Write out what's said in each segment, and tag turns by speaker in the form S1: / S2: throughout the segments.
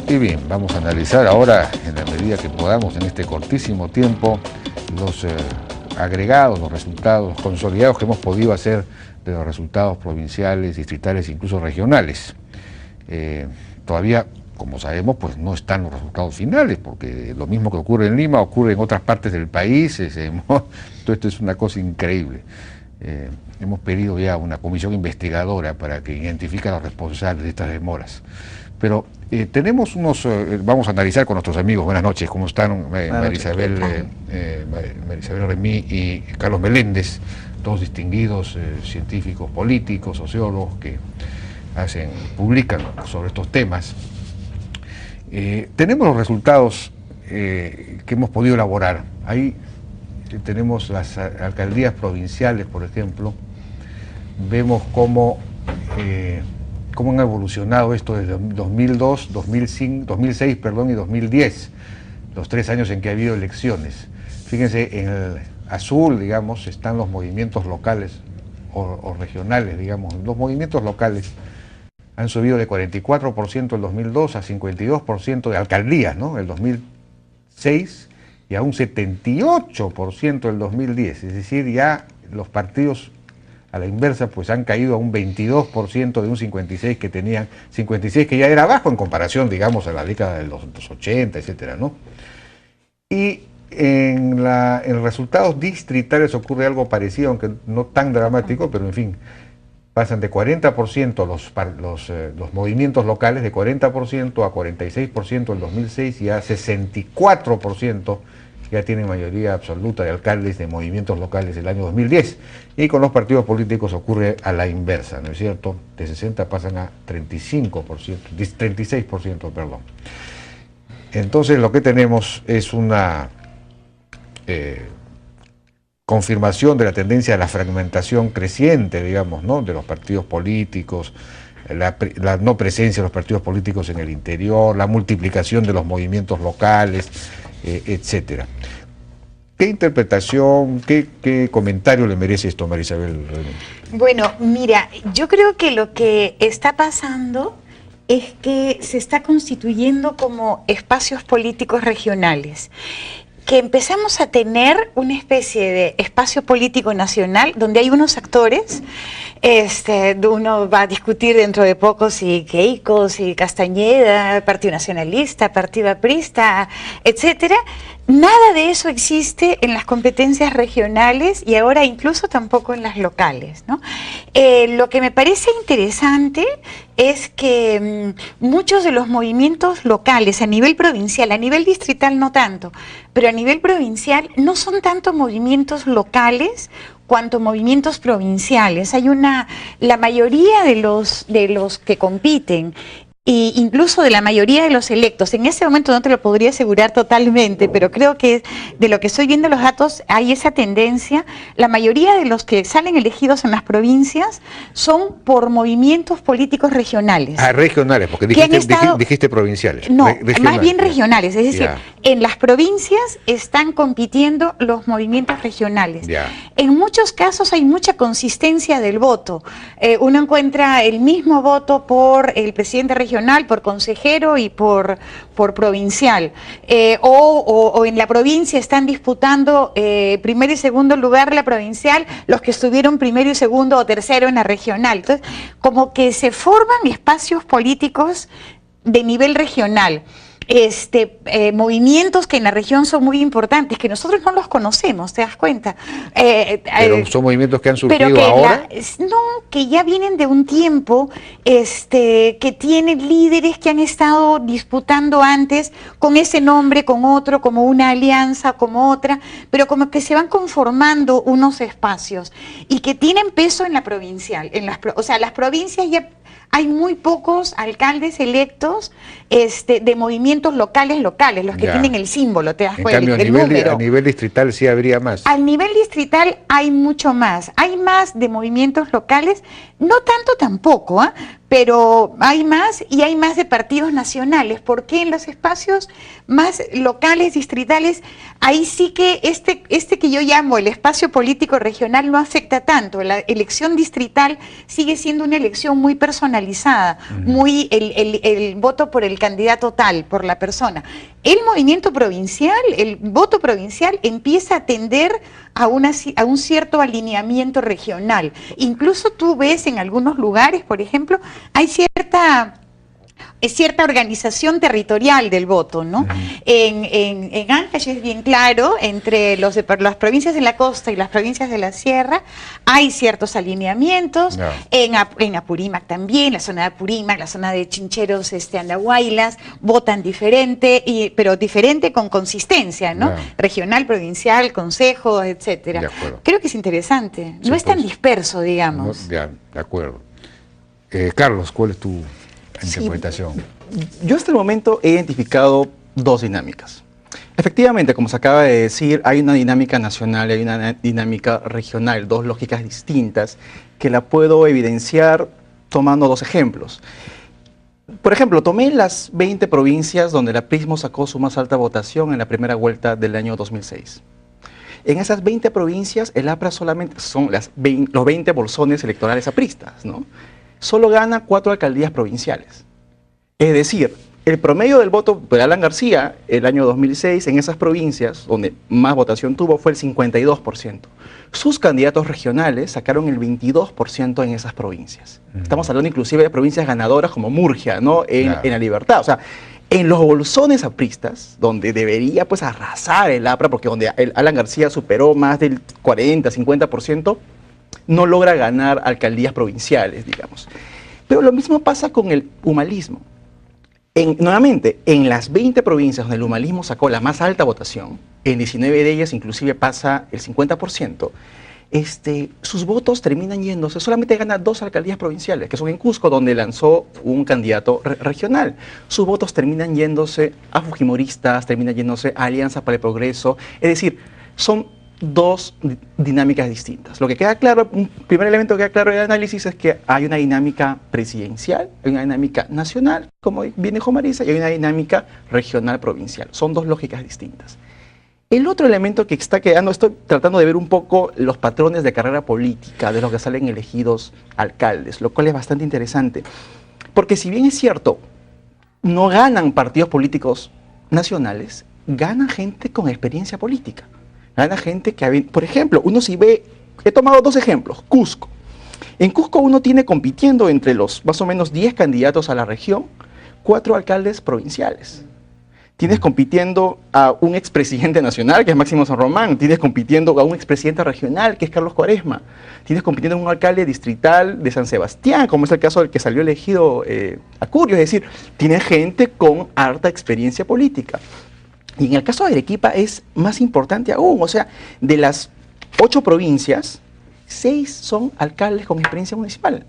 S1: Y bien, vamos a analizar ahora, en la medida que podamos, en este cortísimo tiempo, los agregados, los resultados consolidados que hemos podido hacer de los resultados provinciales, distritales e incluso regionales. Todavía, como sabemos, pues no están los resultados finales, porque lo mismo que ocurre en Lima ocurre en otras partes del país. Todo esto es una cosa increíble. Hemos pedido ya una comisión investigadora para que identifique a los responsables de estas demoras. Pero tenemos unos, vamos a analizar con nuestros amigos. Buenas noches, ¿cómo están? María Isabel Remí y Carlos Meléndez, todos distinguidos científicos políticos, sociólogos que publican sobre estos temas. Tenemos los resultados que hemos podido elaborar. Ahí tenemos las alcaldías provinciales, por ejemplo. Vemos cómo han evolucionado esto desde 2002, 2006 y 2010, los 3 años en que ha habido elecciones. Fíjense, en el azul, digamos, están los movimientos locales o regionales, digamos. Los movimientos locales han subido de 44% el 2002 a 52% de alcaldías, ¿no?, el 2006, y a un 78% el 2010. Es decir, ya los partidos a la inversa pues han caído a un 22% de un 56% que tenían, 56% que ya era bajo en comparación, digamos, a la década de los 80, etcétera, ¿no? Y en resultados distritales ocurre algo parecido, aunque no tan dramático, pero en fin, pasan de 40% los movimientos locales, de 40% a 46% en 2006, y a 64% ya tienen mayoría absoluta de alcaldes de movimientos locales el año 2010. Y con los partidos políticos ocurre a la inversa, ¿no es cierto? De 60 pasan a 36%, perdón. Entonces lo que tenemos es una confirmación de la tendencia a la fragmentación creciente, digamos, ¿no?, de los partidos políticos, la no presencia de los partidos políticos en el interior, la multiplicación de los movimientos locales, etcétera. ¿Qué interpretación, qué comentario le merece esto, María Isabel?
S2: Bueno, mira, yo creo que lo que está pasando es que se está constituyendo como espacios políticos regionales, que empezamos a tener una especie de espacio político nacional donde hay unos actores. Uno va a discutir dentro de poco si Keiko, si Castañeda, Partido Nacionalista, Partido Aprista, etcétera. Nada de eso existe en las competencias regionales y ahora incluso tampoco en las locales, ¿no? Lo que me parece interesante es que muchos de los movimientos locales a nivel provincial, a nivel distrital no tanto, pero a nivel provincial no son tanto movimientos locales cuanto movimientos provinciales. La mayoría de los que compiten, e incluso de la mayoría de los electos, en ese momento no te lo podría asegurar totalmente, pero creo que de lo que estoy viendo los datos hay esa tendencia. La mayoría de los que salen elegidos en las provincias son por movimientos políticos regionales.
S1: Ah, regionales, porque dijiste provinciales.
S2: No, más bien regionales, es decir, en las provincias están compitiendo los movimientos regionales. En muchos casos hay mucha consistencia del voto. Uno encuentra el mismo voto por el presidente regional, por consejero y por provincial, o en la provincia están disputando primer y segundo lugar la provincial, los que estuvieron primero y segundo o tercero en la regional. Entonces, como que se forman espacios políticos de nivel regional. Movimientos que en la región son muy importantes, que nosotros no los conocemos, ¿te das cuenta?
S1: Pero son movimientos que han surgido ahora.
S2: Que ya vienen de un tiempo, que tienen líderes que han estado disputando antes con ese nombre, con otro, como una alianza, como otra, pero como que se van conformando unos espacios y que tienen peso en la provincial. O sea, las provincias ya hay muy pocos alcaldes electos de movimientos locales, los que tienen el símbolo, ¿te das cuenta?
S1: En cambio, a nivel distrital sí habría más.
S2: Al nivel distrital hay mucho más. Hay más de movimientos locales, No tanto tampoco, ¿eh? Pero hay más y hay más de partidos nacionales, porque en los espacios más locales, distritales, ahí sí que este que yo llamo el espacio político regional no afecta tanto. La elección distrital sigue siendo una elección muy personalizada, muy el voto por el candidato tal, por la persona. El movimiento provincial, el voto provincial empieza a tender a un cierto alineamiento regional. Incluso tú ves en algunos lugares, por ejemplo, hay cierta organización territorial del voto, ¿no? En Ancash es bien claro, entre las provincias de la costa y las provincias de la sierra, hay ciertos alineamientos, en Apurímac también, la zona de Apurímac, la zona de Chincheros, Andahuaylas, votan diferente, pero diferente con consistencia, ¿no? Regional, provincial, consejo, etcétera. Creo que es interesante, no es tan disperso, digamos.
S1: No, de acuerdo. Carlos, ¿cuál es tu interpretación?
S3: Sí, yo hasta el momento he identificado dos dinámicas. Efectivamente, como se acaba de decir, hay una dinámica nacional y hay una dinámica regional, dos lógicas distintas que la puedo evidenciar tomando dos ejemplos. Por ejemplo, tomé las 20 provincias donde el aprismo sacó su más alta votación en la primera vuelta del año 2006. En esas 20 provincias, el APRA solamente son los 20 bolsones electorales apristas, ¿no? Solo gana 4 alcaldías provinciales. Es decir, el promedio del voto de Alan García el año 2006 en esas provincias, donde más votación tuvo, fue el 52%. Sus candidatos regionales sacaron el 22% en esas provincias. Estamos hablando inclusive de provincias ganadoras como Murgia, ¿no? En La Libertad. O sea, en los bolsones apristas, donde debería pues arrasar el APRA, porque donde Alan García superó más del 40, 50%, no logra ganar alcaldías provinciales, digamos. Pero lo mismo pasa con el humalismo. Nuevamente, en las 20 provincias donde el humalismo sacó la más alta votación, en 19 de ellas inclusive pasa el 50%, sus votos terminan yéndose, solamente gana 2 alcaldías provinciales, que son en Cusco, donde lanzó un candidato regional. Sus votos terminan yéndose a fujimoristas, terminan yéndose a Alianza para el Progreso, es decir, son dos dinámicas distintas. Lo que queda claro, un primer elemento que queda claro del análisis es que hay una dinámica presidencial, hay una dinámica nacional, como bien dijo Marisa, y hay una dinámica regional provincial. Son dos lógicas distintas. El otro elemento que está quedando, estoy tratando de ver un poco los patrones de carrera política de los que salen elegidos alcaldes, lo cual es bastante interesante. Porque si bien es cierto, no ganan partidos políticos nacionales, gana gente con experiencia política. Gana gente que, por ejemplo, uno si ve, he tomado 2 ejemplos, Cusco. En Cusco uno tiene compitiendo entre los más o menos 10 candidatos a la región, 4 alcaldes provinciales. Tienes compitiendo a un expresidente nacional, que es Máximo San Román, tienes compitiendo a un expresidente regional, que es Carlos Cuaresma, tienes compitiendo a un alcalde distrital de San Sebastián, como es el caso del que salió elegido Acurio, es decir, tienes gente con harta experiencia política. Y en el caso de Arequipa es más importante aún, o sea, de las 8 provincias, 6 son alcaldes con experiencia municipal.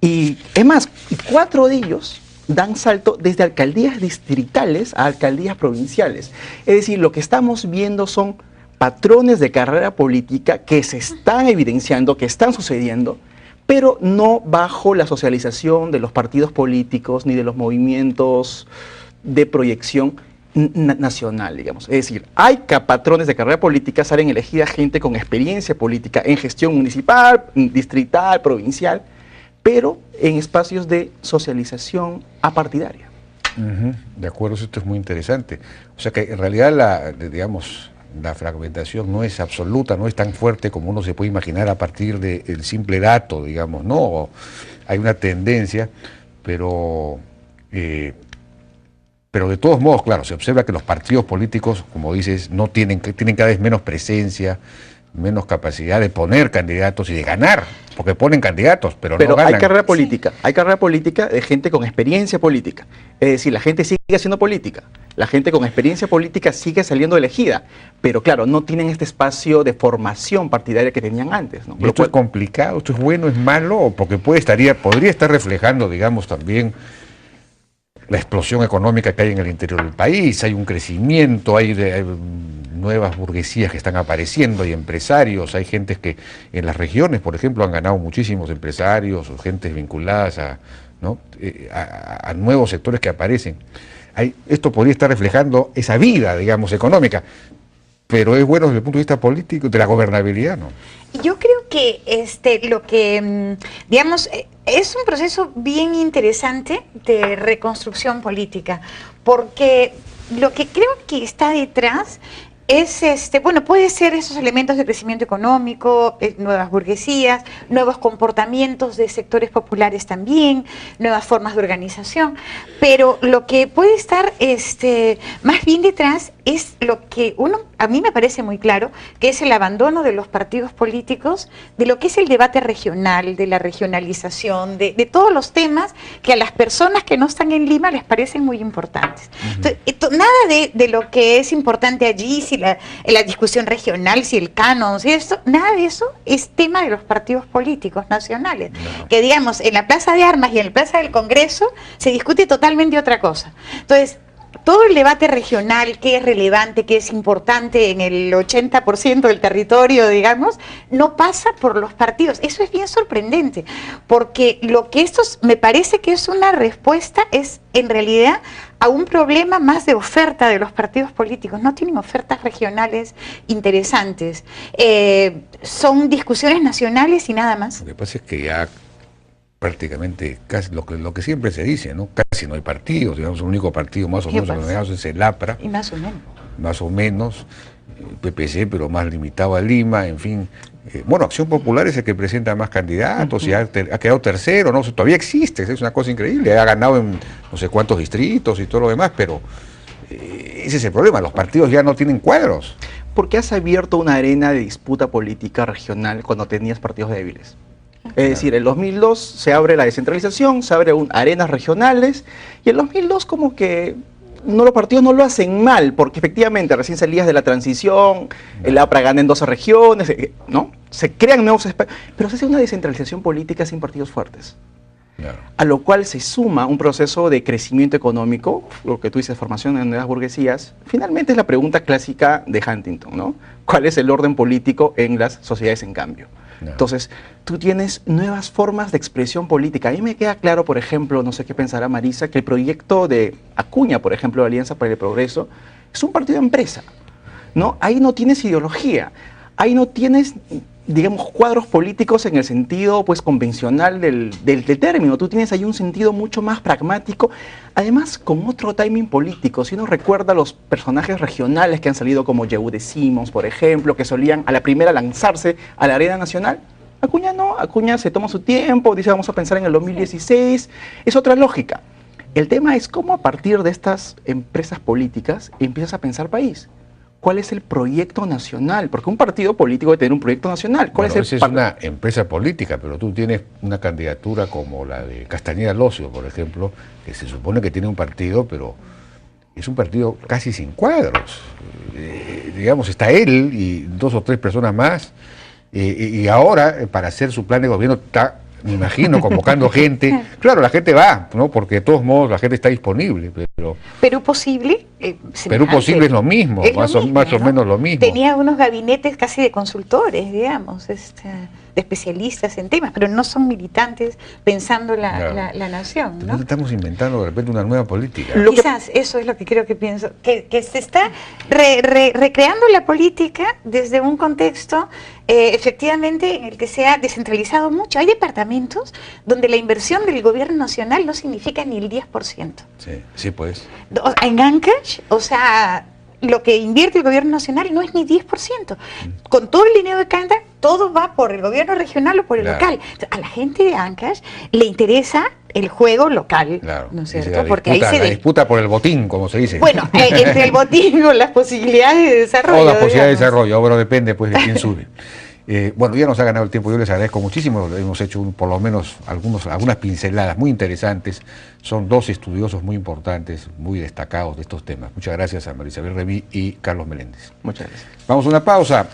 S3: Y es más, 4 de ellos dan salto desde alcaldías distritales a alcaldías provinciales. Es decir, lo que estamos viendo son patrones de carrera política que se están evidenciando, que están sucediendo, pero no bajo la socialización de los partidos políticos ni de los movimientos de proyección nacional, digamos. Es decir, hay patrones de carrera política, salen elegida gente con experiencia política en gestión municipal, distrital, provincial, pero en espacios de socialización apartidaria.
S1: De acuerdo, esto es muy interesante. O sea que en realidad la fragmentación no es absoluta, no es tan fuerte como uno se puede imaginar a partir del simple dato, digamos, no. Hay una tendencia, pero de todos modos, claro, se observa que los partidos políticos, como dices, tienen cada vez menos presencia, menos capacidad de poner candidatos y de ganar, porque ponen candidatos, pero no ganan.
S3: Hay carrera política, hay carrera política de gente con experiencia política. Es decir, la gente sigue haciendo política, la gente con experiencia política sigue saliendo elegida, pero claro, no tienen este espacio de formación partidaria que tenían antes, ¿no?
S1: ¿Esto es complicado? ¿Esto es bueno, es malo? Porque podría estar reflejando, digamos, también la explosión económica que hay en el interior del país, hay un crecimiento, hay nuevas burguesías que están apareciendo, hay empresarios, hay gentes que en las regiones, por ejemplo, han ganado muchísimos empresarios o gentes vinculadas a, ¿no? a nuevos sectores que aparecen. Esto podría estar reflejando esa vida, digamos, económica, pero es bueno desde el punto de vista político, de la gobernabilidad, ¿no?
S2: Yo creo que lo que, digamos, es un proceso bien interesante de reconstrucción política, porque lo que creo que está detrás es, bueno, puede ser esos elementos de crecimiento económico, nuevas burguesías, nuevos comportamientos de sectores populares también, nuevas formas de organización, pero lo que puede estar más bien detrás es lo que a mí me parece muy claro, que es el abandono de los partidos políticos, de lo que es el debate regional, de la regionalización, de todos los temas que a las personas que no están en Lima les parecen muy importantes. Entonces, nada de lo que es importante allí, si la discusión regional, si el canon, si esto, nada de eso es tema de los partidos políticos nacionales. No. Que digamos, en la Plaza de Armas y en la Plaza del Congreso se discute totalmente otra cosa. Entonces, todo el debate regional, que es relevante, que es importante en el 80% del territorio, digamos, no pasa por los partidos. Eso es bien sorprendente, porque lo que esto me parece que es una respuesta es, en realidad, a un problema más de oferta de los partidos políticos. No tienen ofertas regionales interesantes. Son discusiones nacionales y nada más.
S1: Lo que pasa es que ya prácticamente casi lo que siempre se dice, ¿no? Casi no hay partidos, digamos, el único partido más o menos organizado es el APRA.
S2: Y más o menos.
S1: Más o menos, PPC, pero más limitado a Lima, en fin. Bueno, Acción Popular es el que presenta más candidatos y ha quedado tercero, ¿no? Todavía existe, es una cosa increíble, ha ganado en no sé cuántos distritos y todo lo demás, pero ese es el problema, los partidos ya no tienen cuadros.
S3: ¿Por qué has abierto una arena de disputa política regional cuando tenías partidos débiles? Es decir, en 2002 se abre la descentralización, se abren arenas regionales, y en 2002 como que los partidos no lo hacen mal, porque efectivamente recién salías de la transición, el APRA gana en 12 regiones, ¿no? Se crean nuevos espacios, pero se hace una descentralización política sin partidos fuertes. Claro. A lo cual se suma un proceso de crecimiento económico, lo que tú dices, formación de nuevas burguesías. Finalmente es la pregunta clásica de Huntington, ¿no? ¿Cuál es el orden político en las sociedades en cambio? No. Entonces, tú tienes nuevas formas de expresión política. A mí me queda claro, por ejemplo, no sé qué pensará Marisa, que el proyecto de Acuña, por ejemplo, de Alianza para el Progreso, es un partido de empresa, ¿no? Ahí no tienes ideología, ahí no tienes, digamos, cuadros políticos en el sentido, pues, convencional del término. Tú tienes ahí un sentido mucho más pragmático, además con otro timing político. Si uno recuerda los personajes regionales que han salido como Yehude Simons, por ejemplo, que solían a la primera lanzarse a la arena nacional, Acuña no, Acuña se toma su tiempo, dice vamos a pensar en el 2016, es otra lógica. El tema es cómo a partir de estas empresas políticas empiezas a pensar país. ¿Cuál es el proyecto nacional? Porque un partido político debe tener un proyecto nacional. ¿Cuál
S1: es una empresa política, pero tú tienes una candidatura como la de Castañeda Locio, por ejemplo, que se supone que tiene un partido, pero es un partido casi sin cuadros. Digamos, está él y 2 o 3 personas más, y ahora, para hacer su plan de gobierno, está, me imagino, convocando gente. Claro, la gente va, ¿no? Porque de todos modos la gente está disponible, pero...
S2: Perú Posible...
S1: Perú Posible es lo mismo, más o menos lo mismo.
S2: Tenía unos gabinetes casi de consultores, digamos, de especialistas en temas, pero no son militantes pensando la nación, ¿no?
S1: Entonces estamos inventando de repente una nueva política.
S2: Quizás eso es lo que creo que pienso, que se está recreando la política desde un contexto efectivamente en el que se ha descentralizado mucho. Hay departamentos donde la inversión del gobierno nacional no significa ni el 10%.
S1: Sí, pues.
S2: En Ancash, o sea, lo que invierte el gobierno nacional no es ni 10%. Con todo el dinero de Canta, todo va por el gobierno regional o por el local. A la gente de Ancash le interesa el juego local, ¿no es cierto?
S1: Porque ahí la disputa por el botín, como se dice.
S2: Bueno, entre el botín o las posibilidades de desarrollo.
S1: O las posibilidades de desarrollo, pero depende pues de quién sube. Bueno, ya nos ha ganado el tiempo, yo les agradezco muchísimo, hemos hecho por lo menos algunas pinceladas muy interesantes, son 2 estudiosos muy importantes, muy destacados de estos temas. Muchas gracias a María Isabel Revy y Carlos Meléndez.
S3: Muchas gracias.
S1: Vamos a una pausa.